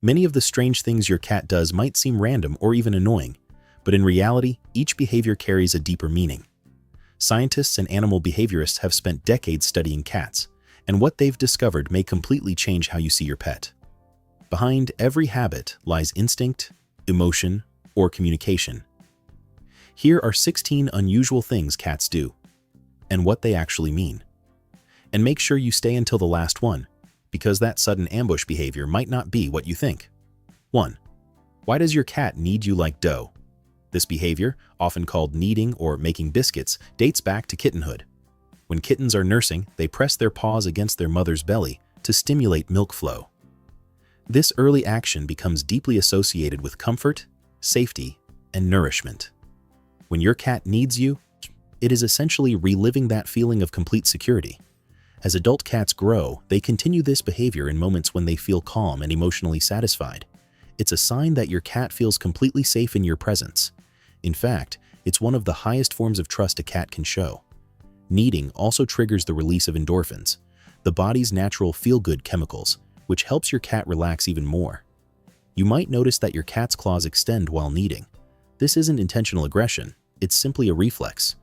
Many of the strange things your cat does might seem random or even annoying, but in reality, each behavior carries a deeper meaning. Scientists and animal behaviorists have spent decades studying cats, and what they've discovered may completely change how you see your pet. Behind every habit lies instinct, emotion, or communication. Here are 16 unusual things cats do, and what they actually mean. And make sure you stay until the last one, because that sudden ambush behavior might not be what you think. 1. Why does your cat knead you like dough? This behavior, often called kneading or making biscuits, dates back to kittenhood. When kittens are nursing, they press their paws against their mother's belly to stimulate milk flow. This early action becomes deeply associated with comfort, safety, and nourishment. When your cat kneads you, it is essentially reliving that feeling of complete security. As adult cats grow, they continue this behavior in moments when they feel calm and emotionally satisfied. It's a sign that your cat feels completely safe in your presence. In fact, it's one of the highest forms of trust a cat can show. Kneading also triggers the release of endorphins, the body's natural feel-good chemicals, which helps your cat relax even more. You might notice that your cat's claws extend while kneading. This isn't intentional aggression, it's simply a reflex.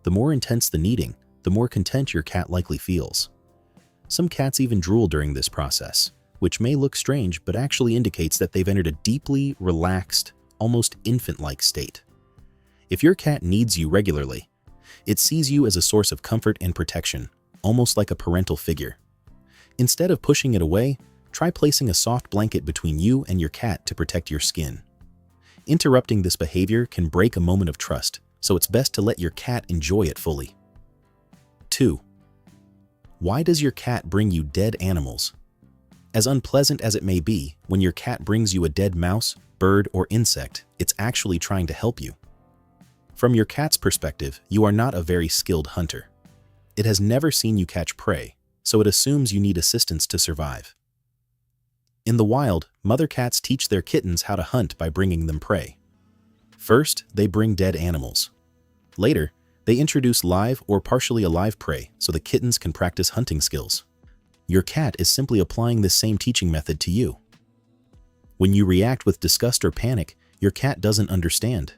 The more intense the kneading, the more content your cat likely feels. Some cats even drool during this process, which may look strange but actually indicates that they've entered a deeply relaxed, almost infant-like state. If your cat kneads you regularly, it sees you as a source of comfort and protection, almost like a parental figure. Instead of pushing it away, try placing a soft blanket between you and your cat to protect your skin. Interrupting this behavior can break a moment of trust, so it's best to let your cat enjoy it fully. 2. Why does your cat bring you dead animals? As unpleasant as it may be, when your cat brings you a dead mouse, bird, or insect, it's actually trying to help you. From your cat's perspective, you are not a very skilled hunter. It has never seen you catch prey, so it assumes you need assistance to survive. In the wild, mother cats teach their kittens how to hunt by bringing them prey. First, they bring dead animals. Later, they introduce live or partially alive prey so the kittens can practice hunting skills. Your cat is simply applying this same teaching method to you. When you react with disgust or panic, your cat doesn't understand.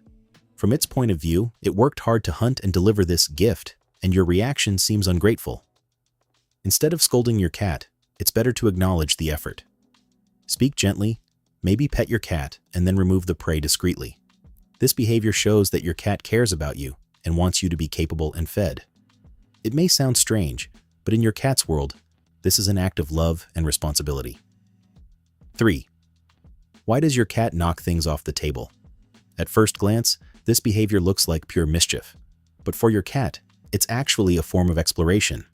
From its point of view, it worked hard to hunt and deliver this gift, and your reaction seems ungrateful. Instead of scolding your cat, it's better to acknowledge the effort. Speak gently, maybe pet your cat, and then remove the prey discreetly. This behavior shows that your cat cares about you and wants you to be capable and fed. It may sound strange, but in your cat's world, this is an act of love and responsibility. 3. Why does your cat knock things off the table? At first glance, this behavior looks like pure mischief, but for your cat, it's actually a form of exploration.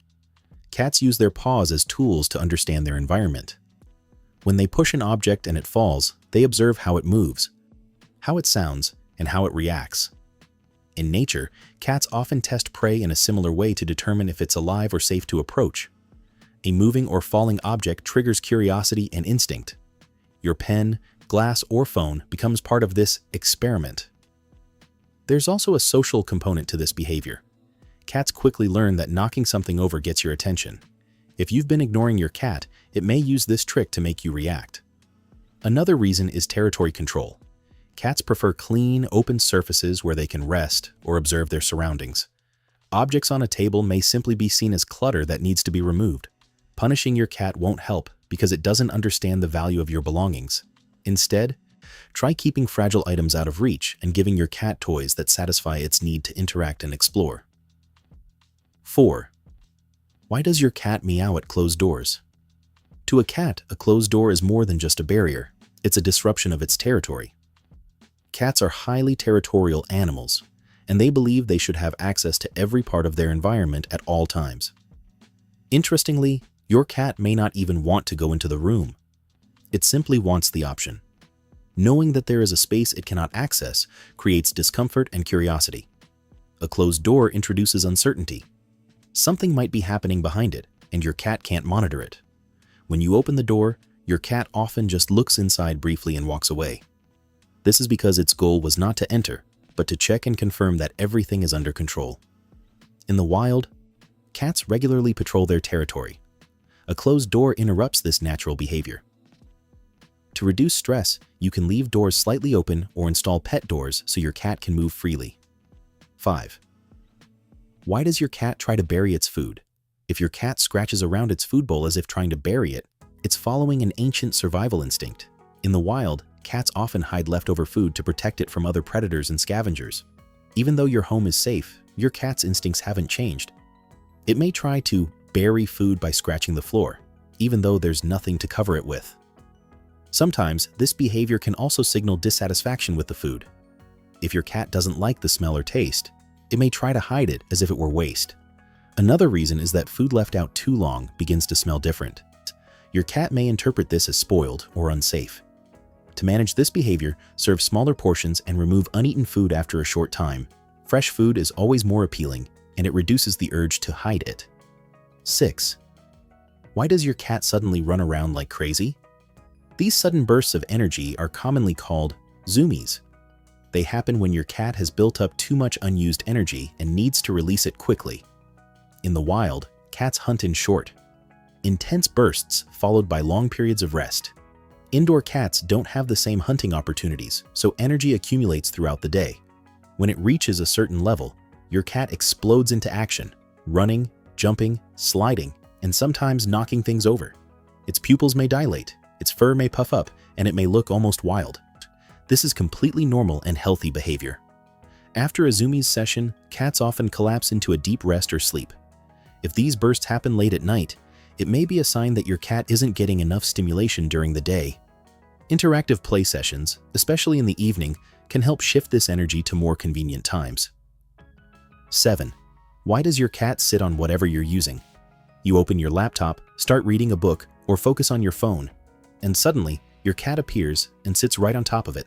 Cats use their paws as tools to understand their environment. When they push an object and it falls, they observe how it moves, how it sounds, and how it reacts. In nature, cats often test prey in a similar way to determine if it's alive or safe to approach. A moving or falling object triggers curiosity and instinct. Your pen, glass, or phone becomes part of this experiment. There's also a social component to this behavior. Cats quickly learn that knocking something over gets your attention. If you've been ignoring your cat, it may use this trick to make you react. Another reason is territory control. Cats prefer clean, open surfaces where they can rest or observe their surroundings. Objects on a table may simply be seen as clutter that needs to be removed. Punishing your cat won't help because it doesn't understand the value of your belongings. Instead, try keeping fragile items out of reach and giving your cat toys that satisfy its need to interact and explore. 4. Why does your cat meow at closed doors? To a cat, a closed door is more than just a barrier. It's a disruption of its territory. Cats are highly territorial animals, and they believe they should have access to every part of their environment at all times. Interestingly, your cat may not even want to go into the room. It simply wants the option. Knowing that there is a space it cannot access creates discomfort and curiosity. A closed door introduces uncertainty. Something might be happening behind it, and your cat can't monitor it. When you open the door, your cat often just looks inside briefly and walks away. This is because its goal was not to enter, but to check and confirm that everything is under control. In the wild, cats regularly patrol their territory. A closed door interrupts this natural behavior. To reduce stress, you can leave doors slightly open or install pet doors so your cat can move freely. 5. Why does your cat try to bury its food? If your cat scratches around its food bowl as if trying to bury it, it's following an ancient survival instinct. In the wild, cats often hide leftover food to protect it from other predators and scavengers. Even though your home is safe, your cat's instincts haven't changed. It may try to bury food by scratching the floor, even though there's nothing to cover it with. Sometimes, this behavior can also signal dissatisfaction with the food. If your cat doesn't like the smell or taste, it may try to hide it as if it were waste. Another reason is that food left out too long begins to smell different. Your cat may interpret this as spoiled or unsafe. To manage this behavior, serve smaller portions and remove uneaten food after a short time. Fresh food is always more appealing, and it reduces the urge to hide it. 6. Why does your cat suddenly run around like crazy? These sudden bursts of energy are commonly called zoomies. They happen when your cat has built up too much unused energy and needs to release it quickly. In the wild, cats hunt in short, intense bursts followed by long periods of rest. Indoor cats don't have the same hunting opportunities, so energy accumulates throughout the day. When it reaches a certain level, your cat explodes into action, running, jumping, sliding, and sometimes knocking things over. Its pupils may dilate, its fur may puff up, and it may look almost wild. This is completely normal and healthy behavior. After a zoomies session, cats often collapse into a deep rest or sleep. If these bursts happen late at night, it may be a sign that your cat isn't getting enough stimulation during the day. Interactive play sessions, especially in the evening, can help shift this energy to more convenient times. 7. Why does your cat sit on whatever you're using? You open your laptop, start reading a book, or focus on your phone, and suddenly, your cat appears and sits right on top of it.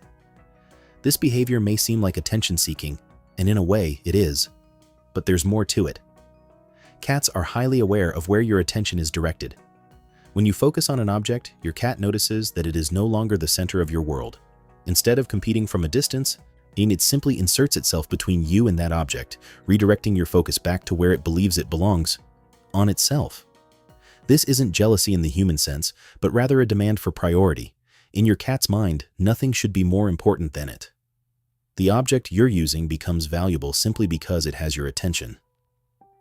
This behavior may seem like attention-seeking, and in a way, it is. But there's more to it. Cats are highly aware of where your attention is directed. When you focus on an object, your cat notices that it is no longer the center of your world. Instead of competing from a distance, it simply inserts itself between you and that object, redirecting your focus back to where it believes it belongs, on itself. This isn't jealousy in the human sense, but rather a demand for priority. In your cat's mind, nothing should be more important than it. The object you're using becomes valuable simply because it has your attention.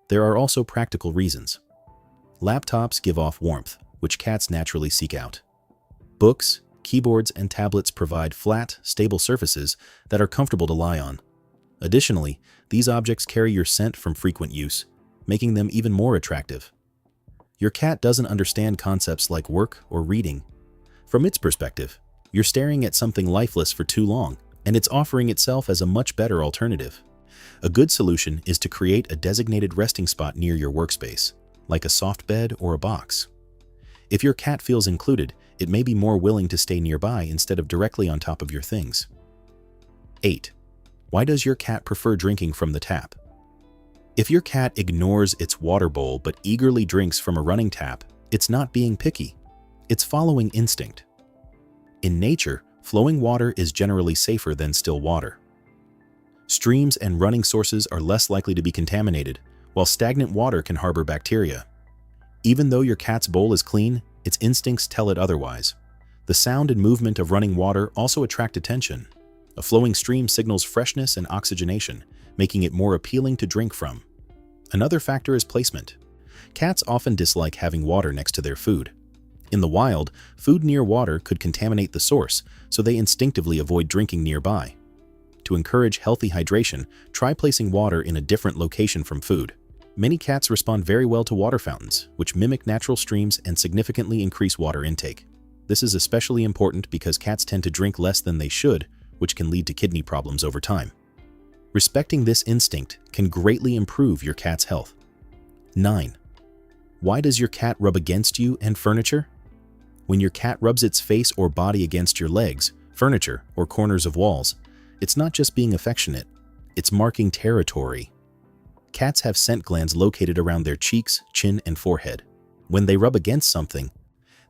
There are also practical reasons. Laptops give off warmth, which cats naturally seek out. Books, keyboards, and tablets provide flat, stable surfaces that are comfortable to lie on. Additionally, these objects carry your scent from frequent use, making them even more attractive. Your cat doesn't understand concepts like work or reading. From its perspective, you're staring at something lifeless for too long, and it's offering itself as a much better alternative. A good solution is to create a designated resting spot near your workspace, like a soft bed or a box. If your cat feels included, it may be more willing to stay nearby instead of directly on top of your things. 8. Why does your cat prefer drinking from the tap? If your cat ignores its water bowl but eagerly drinks from a running tap, it's not being picky. It's following instinct. In nature, flowing water is generally safer than still water. Streams and running sources are less likely to be contaminated, while stagnant water can harbor bacteria. Even though your cat's bowl is clean, its instincts tell it otherwise. The sound and movement of running water also attract attention. A flowing stream signals freshness and oxygenation, making it more appealing to drink from. Another factor is placement. Cats often dislike having water next to their food. In the wild, food near water could contaminate the source, so they instinctively avoid drinking nearby. To encourage healthy hydration, try placing water in a different location from food. Many cats respond very well to water fountains, which mimic natural streams and significantly increase water intake. This is especially important because cats tend to drink less than they should, which can lead to kidney problems over time. Respecting this instinct can greatly improve your cat's health. 9. Why does your cat rub against you and furniture? When your cat rubs its face or body against your legs, furniture, or corners of walls, it's not just being affectionate, it's marking territory. Cats have scent glands located around their cheeks, chin, and forehead. When they rub against something,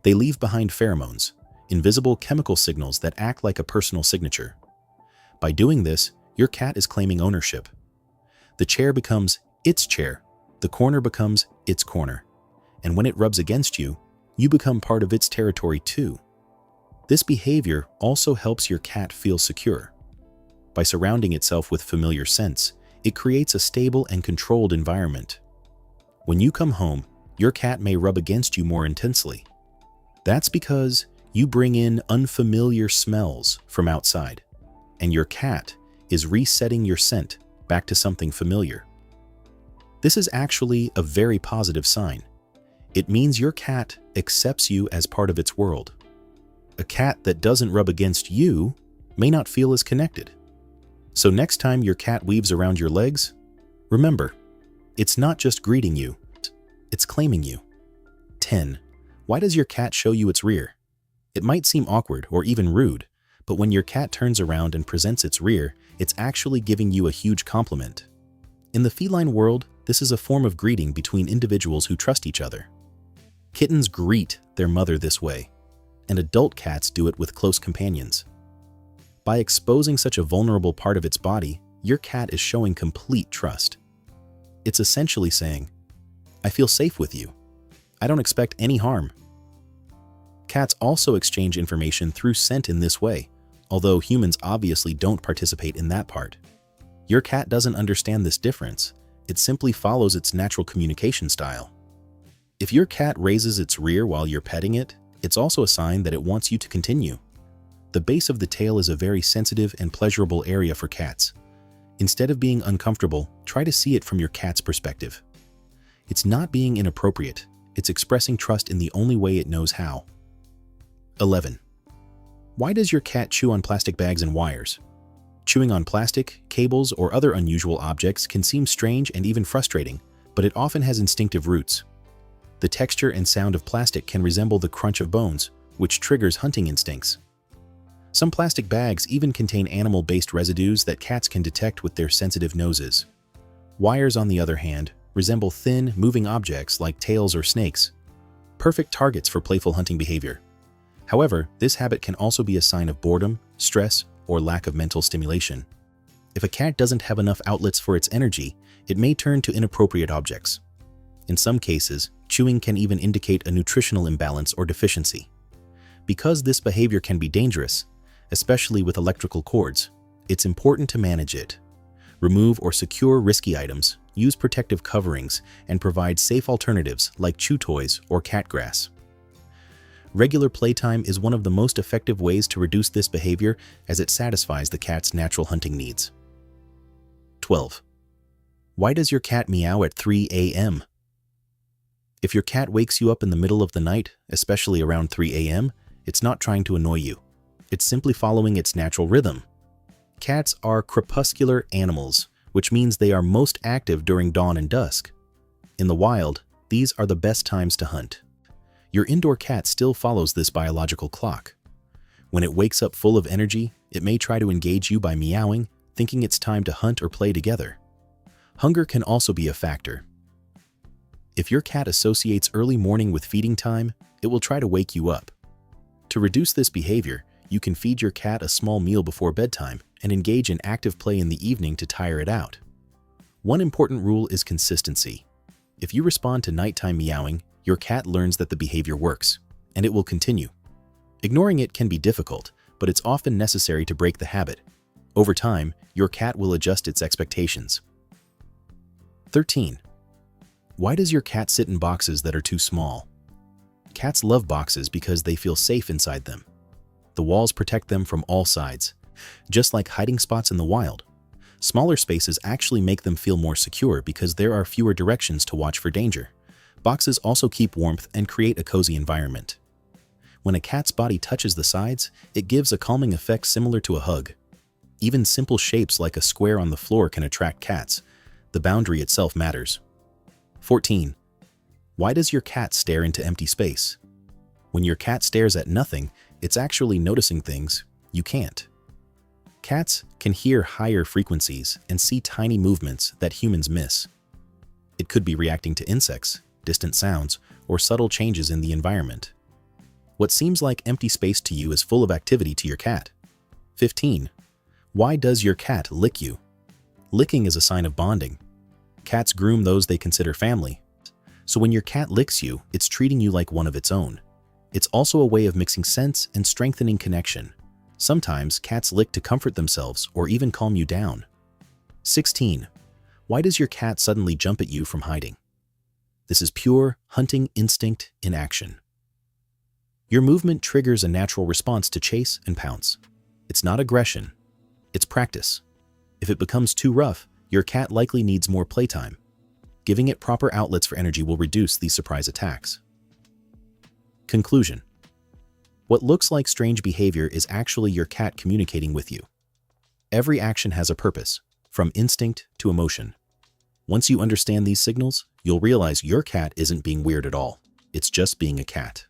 they leave behind pheromones, invisible chemical signals that act like a personal signature. By doing this, your cat is claiming ownership. The chair becomes its chair, the corner becomes its corner, and when it rubs against you, you become part of its territory too. This behavior also helps your cat feel secure. By surrounding itself with familiar scents, it creates a stable and controlled environment. When you come home, your cat may rub against you more intensely. That's because you bring in unfamiliar smells from outside, and your cat is resetting your scent back to something familiar. This is actually a very positive sign. It means your cat accepts you as part of its world. A cat that doesn't rub against you may not feel as connected. So next time your cat weaves around your legs, remember, it's not just greeting you, it's claiming you. 10. Why does your cat show you its rear? It might seem awkward or even rude, but when your cat turns around and presents its rear, it's actually giving you a huge compliment. In the feline world, this is a form of greeting between individuals who trust each other. Kittens greet their mother this way, and adult cats do it with close companions. By exposing such a vulnerable part of its body, your cat is showing complete trust. It's essentially saying, "I feel safe with you. I don't expect any harm." Cats also exchange information through scent in this way, although humans obviously don't participate in that part. Your cat doesn't understand this difference. It simply follows its natural communication style. If your cat raises its rear while you're petting it, it's also a sign that it wants you to continue. The base of the tail is a very sensitive and pleasurable area for cats. Instead of being uncomfortable, try to see it from your cat's perspective. It's not being inappropriate, it's expressing trust in the only way it knows how. 11. Why does your cat chew on plastic bags and wires? Chewing on plastic, cables, or other unusual objects can seem strange and even frustrating, but it often has instinctive roots. The texture and sound of plastic can resemble the crunch of bones, which triggers hunting instincts. Some plastic bags even contain animal-based residues that cats can detect with their sensitive noses. Wires, on the other hand, resemble thin, moving objects like tails or snakes, perfect targets for playful hunting behavior. However, this habit can also be a sign of boredom, stress, or lack of mental stimulation. If a cat doesn't have enough outlets for its energy, it may turn to inappropriate objects. In some cases, chewing can even indicate a nutritional imbalance or deficiency. Because this behavior can be dangerous, especially with electrical cords, it's important to manage it. Remove or secure risky items, use protective coverings, and provide safe alternatives like chew toys or cat grass. Regular playtime is one of the most effective ways to reduce this behavior as it satisfies the cat's natural hunting needs. 12. Why does your cat meow at 3 a.m.? If your cat wakes you up in the middle of the night, especially around 3 a.m., it's not trying to annoy you. It's simply following its natural rhythm. Cats are crepuscular animals, which means they are most active during dawn and dusk. In the wild, these are the best times to hunt. Your indoor cat still follows this biological clock. When it wakes up full of energy, it may try to engage you by meowing, thinking it's time to hunt or play together. Hunger can also be a factor. If your cat associates early morning with feeding time, it will try to wake you up. To reduce this behavior, you can feed your cat a small meal before bedtime and engage in active play in the evening to tire it out. One important rule is consistency. If you respond to nighttime meowing, your cat learns that the behavior works, and it will continue. Ignoring it can be difficult, but it's often necessary to break the habit. Over time, your cat will adjust its expectations. 13. Why does your cat sit in boxes that are too small? Cats love boxes because they feel safe inside them. The walls protect them from all sides. Just like hiding spots in the wild, smaller spaces actually make them feel more secure because there are fewer directions to watch for danger. Boxes also keep warmth and create a cozy environment. When a cat's body touches the sides, it gives a calming effect similar to a hug. Even simple shapes like a square on the floor can attract cats. The boundary itself matters. 14. Why does your cat stare into empty space? When your cat stares at nothing, it's actually noticing things you can't. Cats can hear higher frequencies and see tiny movements that humans miss. It could be reacting to insects, distant sounds, or subtle changes in the environment. What seems like empty space to you is full of activity to your cat. 15. Why does your cat lick you? Licking is a sign of bonding. Cats groom those they consider family. So when your cat licks you, it's treating you like one of its own. It's also a way of mixing sense and strengthening connection. Sometimes cats lick to comfort themselves or even calm you down. 16. Why does your cat suddenly jump at you from hiding? This is pure hunting instinct in action. Your movement triggers a natural response to chase and pounce. It's not aggression, it's practice. If it becomes too rough, your cat likely needs more playtime. Giving it proper outlets for energy will reduce these surprise attacks. Conclusion. What looks like strange behavior is actually your cat communicating with you. Every action has a purpose, from instinct to emotion. Once you understand these signals, you'll realize your cat isn't being weird at all. It's just being a cat.